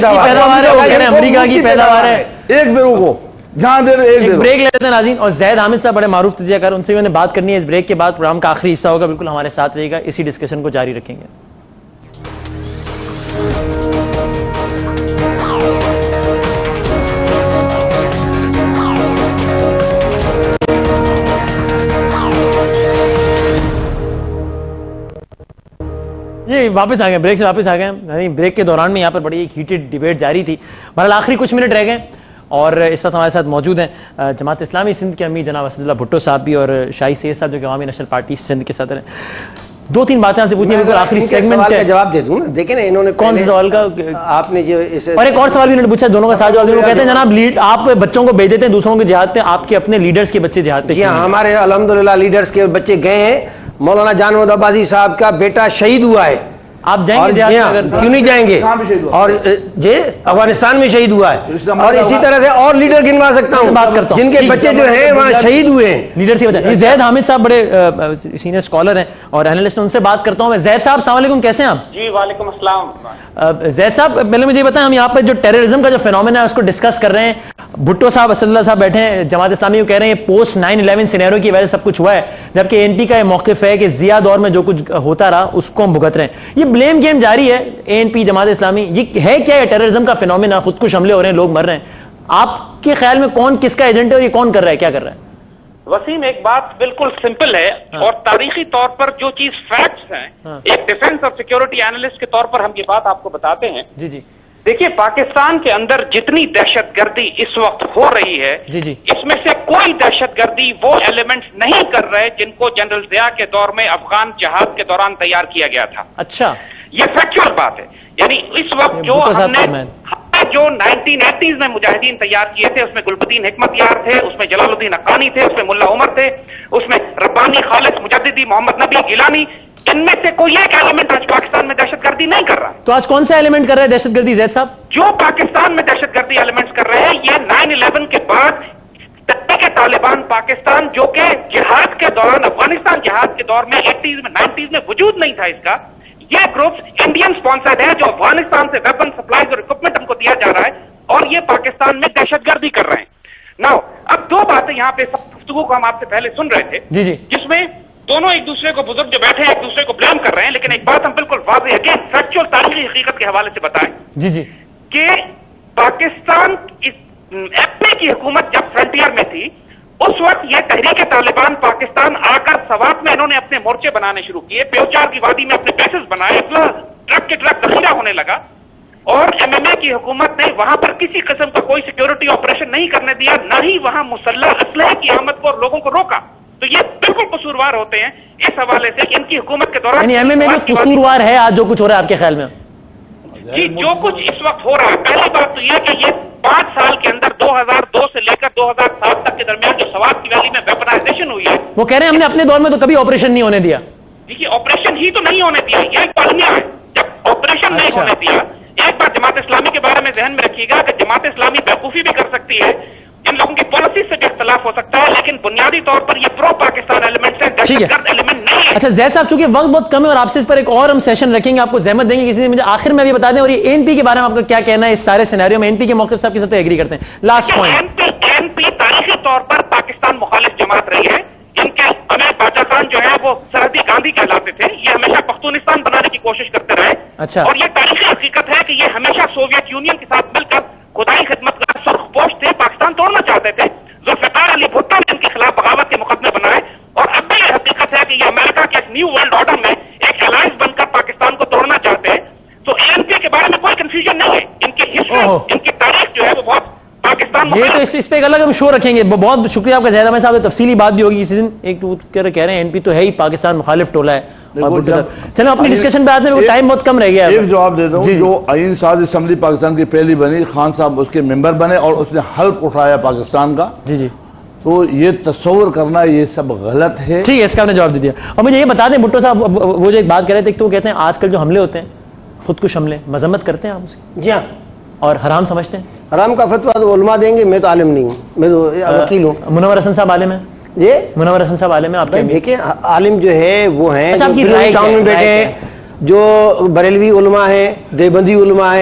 پیداوار ہے, امریکہ کی پیداوار ہے. ایک بیرو کو جہاں دے رہے ایک بریک لیتے ہیں ناظرین. اور زید حامد صاحب بڑے معروف تجزیہ کار, ان سے میں نے بات کرنی ہے. اس بریک کے بعد پروگرام کا آخری حصہ ہوگا, بالکل ہمارے ساتھ رہے گا, اسی ڈسکشن کو جاری رکھیں گے. یہ واپس آ گئے, بریک سے واپس آ گئے. بریک کے دوران میں یہاں پر بڑی ایک ہیٹڈ ڈیبیٹ جاری تھی. بہرحال آخری کچھ منٹ رہ گئے اور اس وقت ہمارے ساتھ موجود ہیں جماعت اسلامی سندھ کے امیر جناب اسد اللہ بھٹو صاحب بھی, اور شاہی سید صاحب جو کہ عوامی نیشنل پارٹی سندھ کے صدر ہیں. دو تین باتیں آپ سے پوچھنی ہے, آخری سیگمنٹ کا جواب دے دوں نا. دیکھیں نا انہوں نے کون سے سوال کا, آپ نے جو اور ایک اور سوال بھی انہوں نے پوچھا, دونوں کا ساتھ جواب دیں. وہ کہتے ہیں جناب آپ بچوں کو بھیج دیتے ہیں دوسروں کے جہاد پہ, آپ کے اپنے لیڈرز کے بچے جہاد پہ. جی ہاں, ہمارے الحمدللہ لیڈرز کے بچے گئے ہیں. مولانا جانود عباسی صاحب کا بیٹا شہید ہوا ہے. آپ جائیں گے جہاد پہ؟ کیوں نہیں جائیں گے؟ اور جی افغانستان میں شہید ہوا ہے. اور اسی طرح سے اور لیڈر گنوا سکتا ہوں جن کے بچے جو ہیں وہاں شہید ہوئے ہیں. لیڈر سے بتا, زید حامد صاحب بڑے سینئر اسکالر ہیں اور اینالسٹ, ان سے بات کرتا ہوں میں. زید صاحب السلام علیکم, کیسے ہیں آپ؟ جی وعلیکم السلام. زید صاحب پہلے مجھے یہ بتائیں, ہم یہاں پہ جو ٹیررزم کا جو فینومینا ہے اس کو ڈسکس کر رہے ہیں. بھٹو صاحب, اسد اللہ صاحب بیٹھے ہیں جماعت اسلامی کو, کہہ رہے ہیں پوسٹ 9/11 سینیرو کی وجہ سے سب کچھ ہوا ہے, جبکہ این پی کا یہ موقف ہے کہ ضیاء دور میں جو کچھ ہوتا رہا اس کو ہم بھگت رہے ہیں. یہ بلیم گیم جاری ہے این پی جماعت اسلامی, یہ ہے کیا یہ ٹیررزم کا فینومینا؟ خود کش حملے ہو رہے ہیں, لوگ مر رہے ہیں. آپ کے خیال میں کون کس کا ایجنٹ ہے اور یہ کون کر رہا ہے, کیا کر رہا ہے؟ وسیم, ایک بات بالکل سمپل ہے اور تاریخی طور پر جو چیز فیکٹس ہیں, ایک ڈیفنس اور سیکیورٹی اینالسٹ کے طور پر ہم یہ بات آپ کو بتاتے ہیں. جی جی. دیکھیے, پاکستان کے اندر جتنی دہشت گردی اس وقت ہو رہی ہے, جی جی, اس میں سے کوئی دہشت گردی وہ ایلیمنٹس نہیں کر رہے جن کو جنرل ضیاء کے دور میں افغان جہاد کے دوران تیار کیا گیا تھا. اچھا, یہ فیکچوئل بات ہے. یعنی اس وقت جو ہم نے جو 1980s میں مجاہدین تیار کیے تھے, اس میں گلبدین حکمت یار تھے, اس میں جلال الدین حقانی تھے, اس میں ملا عمر تھے, اس میں ربانی خالص مجددی محمد نبی گیلانی, ان میں سے کوئی ایک ایلیمنٹ آج پاکستان میں دہشت گردی نہیں کر رہا. تو آج کون سا ایلیمنٹ کر رہا ہے دہشت گردی زید صاحب؟ جو پاکستان میں دہشت گردی ایلیمنٹس کر رہے ہیں یہ 9/11 کے بعد کے طالبان پاکستان, جو کہ جہاد کے دوران افغانستان جہاد کے دور میں 80s میں 90s میں وجود نہیں تھا اس کا, یہ گروپس انڈین سپانسرڈ ہے جو افغانستان سے ویپن سپلائز اور اکوپمنٹ ہم کو دیا جا رہا ہے, اور یہ پاکستان میں دہشت گردی کر رہے ہیں. ناؤ اب دو باتیں یہاں پہ گفتگو کو ہم آپ سے پہلے سن رہے تھے, جی جی, جس میں دونوں ایک دوسرے کو, بزرگ جو بیٹھے ہیں ایک دوسرے کو بلیم کر رہے ہیں, لیکن ایک بات ہم بالکل واضح اگین فیکچوئل تاریخی حقیقت کے حوالے سے بتائیں. جی جی, کہ پاکستان ایف پی کی حکومت جب فرنٹیئر میں تھی, اس وقت یہ تحریک طالبان پاکستان آ کر سوات میں انہوں نے اپنے مورچے بنانے شروع کیے, پیوچار کی وادی میں اپنے بیسز بنائے, ٹرک کے ٹرک ذخیرہ ہونے لگا, اور ایم ایم اے کی حکومت نے وہاں پر کسی قسم کا کوئی سیکیورٹی آپریشن نہیں کرنے دیا, نہ ہی وہاں مسلح اسلحے کی آمد کو اور لوگوں کو روکا. تو یہ بالکل قصوروار ہوتے ہیں اس حوالے سے کہ ان کی حکومت کے دوران, یعنی ایم ایم اے میں قصوروار ہے آج جو کچھ ہو رہا ہے آپ کے خیال میں؟ جی, جو کچھ اس وقت ہو رہا ہے, پہلی بات تو یہ کہ یہ 5 سال کے اندر 2002 سے لے کر 2007 تک کے درمیان جو سوات کی ویلی میں ویپنائزیشن ہوئی ہے, وہ کہہ رہے ہیں ہم نے اپنے دور میں تو کبھی آپریشن نہیں ہونے دیا. دیکھیے, آپریشن ہی تو نہیں ہونے دیا, یہ ایک پالمیہ ہے. جب آپریشن نہیں ہونے دیا, ایک بار جماعت اسلامی کے بارے میں ذہن میں رکھیے گا کہ جماعت اسلامی بیوقوفی بھی کر سکتی ہے, ان لوگوں کی پالیسی سے بھی اختلاف ہو سکتا ہے, لیکن بنیادی طور پر یہ پرو پاکستان ایلیمنٹس ہیں, دہشت گرد ایلیمنٹ نہیں ہے. اچھا زید صاحب, چونکہ وقت بہت کم ہے اور آپ سے اس پر ایک اور ہم سیشن رکھیں گے, آپ کو زحمت دیں گے کسی نے, مجھے آخر میں بھی بتا دیں, اور یہ این پی کے بارے میں آپ کا کیا کہنا ہے اس سارے سینیریو میں؟ این پی کے موقف سے آپ کس حد تک ایگری کرتے ہیں؟ Last point. این پی تاریخی طور پر پاکستان مخالف جماعت رہی ہے. ان کے امیر باچا خان جو ہے وہ سرحدی گاندھی کہلاتے تھے, یہ ہمیشہ پختونستان بنانے کی کوشش کرتے رہے. اچھا, اور یہ تاریخی حقیقت ہے کہ یہ ہمیشہ سوویت یونین کے ساتھ مل کر خدائی خدمت کا سرخ پوش تھے, پاکستان توڑنا چاہتے تھے. ذوالفقار علی بھٹو نے ان کے خلاف بغاوت کے مقدمے بنائے, اور اب بھی یہ حقیقت ہے کہ یہ امریکہ کے نیو ورلڈ آرڈر میں ایک الائنس بن کر پاکستان کو توڑنا چاہتے ہیں. تو اے این پی کے بارے میں کوئی کنفیوژن نہیں ہے, ان کی ہسٹری, ان کی تاریخ جو ہے وہ بہت پاکستان, یہ تو اس پہ ایک الگ ہم شو رکھیں گے. بہت شکریہ آپ کا زید احمد صاحب, تفصیلی بات بھی ہوگی کسی دن. ایک تو کہہ رہے ہیں این پی تو ہے ہی پاکستان مخالف ٹولہ ہے. چلو اپنی ڈسکشن پہ آتے ہیں, ٹائم بہت کم رہ گیا. ایک جواب دیتا ہوں, جو آئین ساز اسمبلی پاکستان کی پہلی بنی, خان صاحب اس کے ممبر بنے اور اس نے حلف اٹھایا پاکستان کا. جی جی, تو یہ تصور کرنا یہ سب غلط ہے. ٹھیک ہے, اس کا آپ نے جواب دے دیا. اور مجھے یہ بتا دیں بھٹو صاحب, وہ جو ایک بات کر رہے تھے, تو وہ کہتے ہیں آج کل جو حملے ہوتے ہیں, خودکش حملے, مذمت کرتے ہیں آپ اس کی؟ جی ہاں, اور حرام سمجھتے ہیں؟ حرام کا فتویٰ تو علماء دیں گے, میں تو عالم نہیں ہوں, میں تو وکیل ہوں. منور حسن صاحب عالم ہیں؟ جی, منور حسن صاحب عالم ہیں آپ کے؟ دیکھیں عالم جو ہے وہ ہیں ٹاؤن میں بیٹھے ہیں, جو بریلوی علماء ہیں, دیوبندی علماء ہیں.